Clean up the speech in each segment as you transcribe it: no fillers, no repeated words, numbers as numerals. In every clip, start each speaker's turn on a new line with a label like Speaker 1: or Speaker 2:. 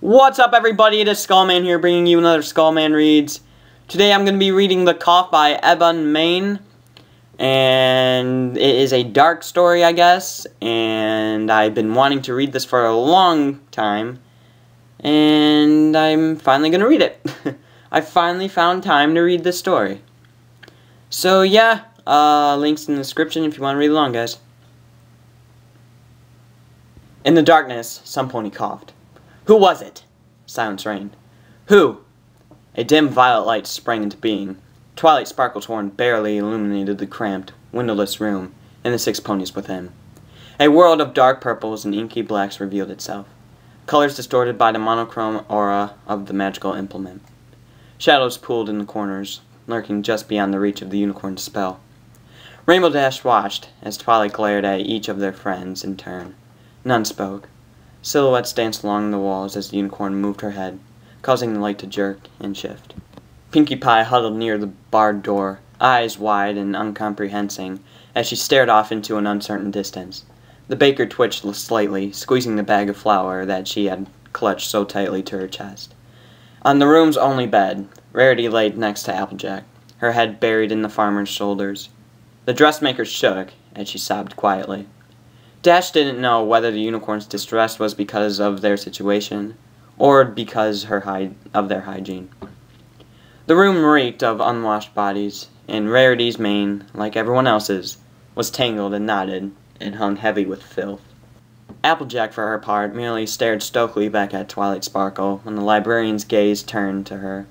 Speaker 1: What's up, everybody? It is Skullman here, bringing you another Skullman Reads. Today I'm going to be reading The Cough by Evan Main, and it is a dark story, I guess, and I've been wanting to read this for a long time, and I'm finally going to read it. I finally found time to read this story. So yeah, links in the description if you want to read along, guys. In the darkness, some pony coughed. Who was it? Silence reigned. Who? A dim violet light sprang into being. Twilight sparkles horn barely illuminated the cramped, windowless room and the 6 ponies within. A world of dark purples and inky blacks revealed itself, colors distorted by the monochrome aura of the magical implement. Shadows pooled in the corners, lurking just beyond the reach of the unicorn's spell. Rainbow Dash watched as Twilight glared at each of their friends in turn. None spoke. Silhouettes danced along the walls as the unicorn moved her head, causing the light to jerk and shift. Pinkie Pie huddled near the barred door, eyes wide and uncomprehending, as she stared off into an uncertain distance. The baker twitched slightly, squeezing the bag of flour that she had clutched so tightly to her chest. On the room's only bed, Rarity lay next to Applejack, her head buried in the farmer's shoulders. The dressmaker shook as she sobbed quietly. Dash didn't know whether the unicorn's distress was because of their situation, or because of their hygiene. The room reeked of unwashed bodies, and Rarity's mane, like everyone else's, was tangled and knotted, and hung heavy with filth. Applejack, for her part, merely stared stoically back at Twilight Sparkle when the librarian's gaze turned to her.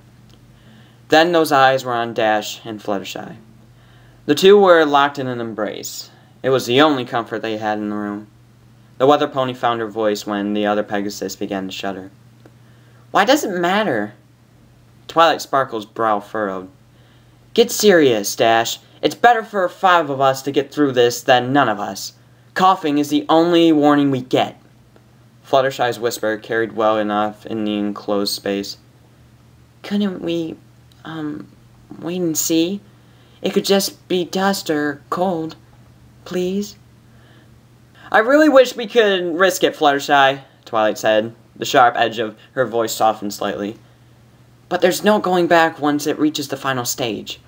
Speaker 1: Then those eyes were on Dash and Fluttershy. The two were locked in an embrace. It was the only comfort they had in the room. The weather pony found her voice when the other Pegasus began to shudder. Why does it matter? Twilight Sparkle's brow furrowed. Get serious, Dash. It's better for 5 of us to get through this than none of us. Coughing is the only warning we get. Fluttershy's whisper carried well enough in the enclosed space. Couldn't we, wait and see? It could just be dust or cold. Please? I really wish we could risk it, Fluttershy, Twilight said. The sharp edge of her voice softened slightly. But there's no going back once it reaches the final stage.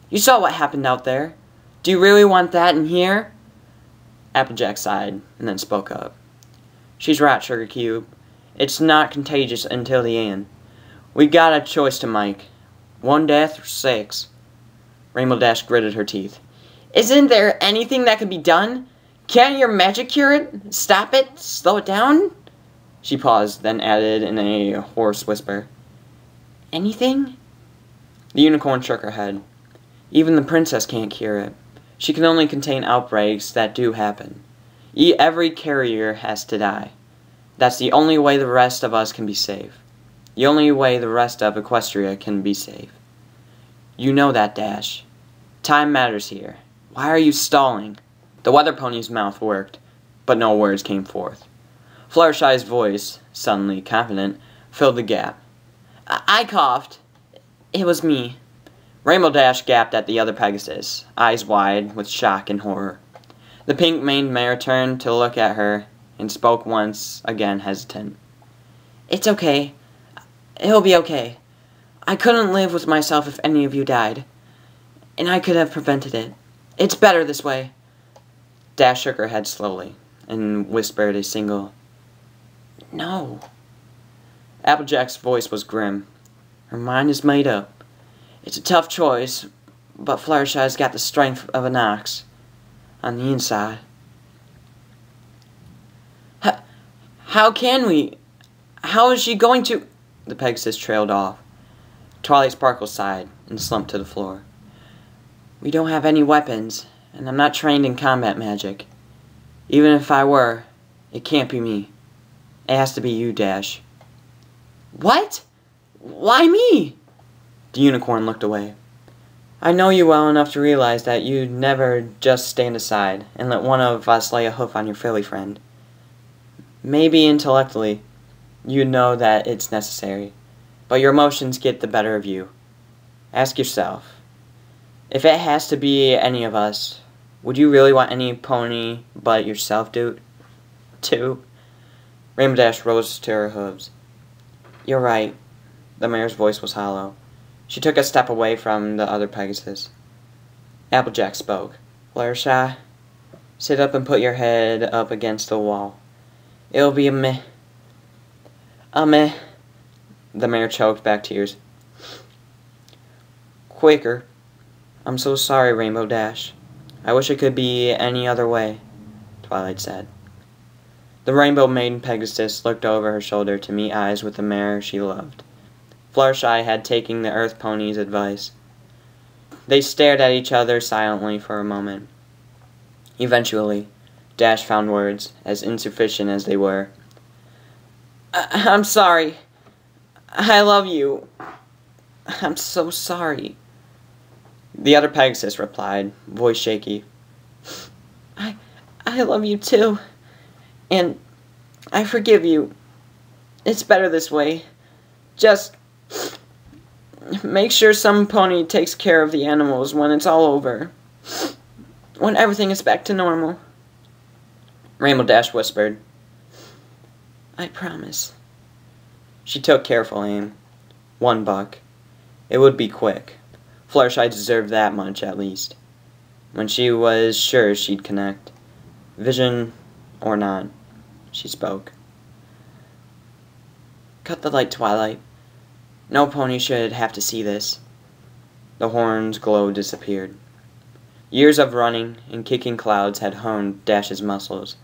Speaker 1: You saw what happened out there. Do you really want that in here? Applejack sighed, and then spoke up. She's right, Sugar Cube. It's not contagious until the end. We got a choice to make. 1 death or 6. Rainbow Dash gritted her teeth. Isn't there anything that can be done? Can't your magic cure it? Stop it? Slow it down? She paused, then added in a hoarse whisper. Anything? The unicorn shook her head. Even the princess can't cure it. She can only contain outbreaks that do happen. Every carrier has to die. That's the only way the rest of us can be safe. The only way the rest of Equestria can be safe. You know that, Dash. Time matters here. Why are you stalling? The weather pony's mouth worked, but no words came forth. Fluttershy's voice, suddenly confident, filled the gap. I coughed. It was me. Rainbow Dash gasped at the other Pegasus, eyes wide with shock and horror. The pink-maned mare turned to look at her and spoke once again hesitant. It's okay. It'll be okay. I couldn't live with myself if any of you died. And I could have prevented it. It's better this way. Dash shook her head slowly and whispered a single, No. Applejack's voice was grim. Her mind is made up. It's a tough choice, but Fluttershy's got the strength of an ox on the inside. How can we? How is she going to? The Pegasus trailed off. Twilight Sparkle sighed and slumped to the floor. We don't have any weapons, and I'm not trained in combat magic. Even if I were, it can't be me. It has to be you, Dash. What? Why me? The unicorn looked away. I know you well enough to realize that you'd never just stand aside and let one of us lay a hoof on your filly friend. Maybe intellectually, you know that it's necessary, but your emotions get the better of you. Ask yourself, if it has to be any of us, would you really want any pony but yourself, dude? Rainbow Dash rose to her hooves. You're right. The mayor's voice was hollow. She took a step away from the other Pegasus. Applejack spoke. Fluttershy, sit up and put your head up against the wall. It'll be a meh. A meh. The mayor choked back tears. Quicker. I'm so sorry, Rainbow Dash. I wish it could be any other way, Twilight said. The Rainbow Maiden Pegasus looked over her shoulder to meet eyes with the mare she loved. Fluttershy had taken the Earth Pony's advice. They stared at each other silently for a moment. Eventually, Dash found words, as insufficient as they were. I'm sorry. I love you. I'm so sorry. The other Pegasus replied, voice shaky. I love you too. And I forgive you. It's better this way. Just make sure some pony takes care of the animals when it's all over. When everything is back to normal. Rainbow Dash whispered. I promise. She took careful aim. 1 buck. It would be quick. Fluttershy deserved that much, at least. When she was sure she'd connect. Vision or not, she spoke. Cut the light, Twilight. No pony should have to see this. The horn's glow disappeared. Years of running and kicking clouds had honed Dash's muscles.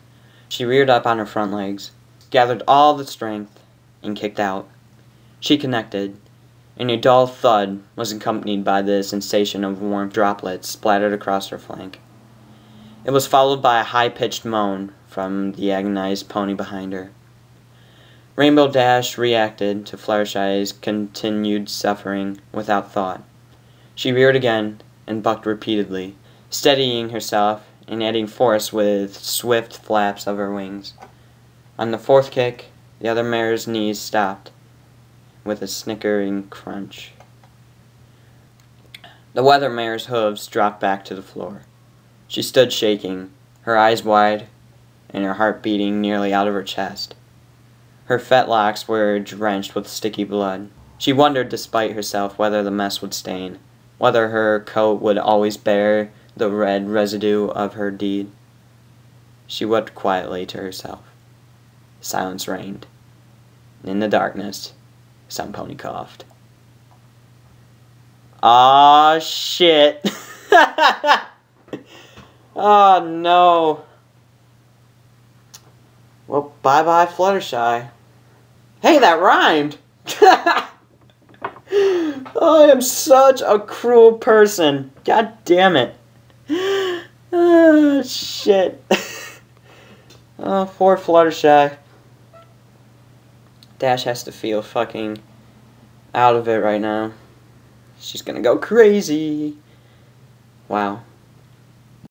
Speaker 1: She reared up on her front legs, gathered all the strength, and kicked out. She connected, and a dull thud was accompanied by the sensation of warm droplets splattered across her flank. It was followed by a high-pitched moan from the agonized pony behind her. Rainbow Dash reacted to Fluttershy's continued suffering without thought. She reared again and bucked repeatedly, steadying herself and adding force with swift flaps of her wings. On the 4th kick, the other mare's knees stopped with a snickering crunch. The weather mare's hooves dropped back to the floor. She stood shaking, her eyes wide, and her heart beating nearly out of her chest. Her fetlocks were drenched with sticky blood. She wondered despite herself whether the mess would stain, whether her coat would always bear the red residue of her deed. She wept quietly to herself. Silence reigned. In the darkness, some pony coughed. Aw, shit. Oh, no. Well, bye-bye, Fluttershy. Hey, that rhymed! I am such a cruel person. God damn it. Oh, shit. Oh, poor Fluttershy. Dash has to feel fucking out of it right now. She's gonna go crazy. Wow.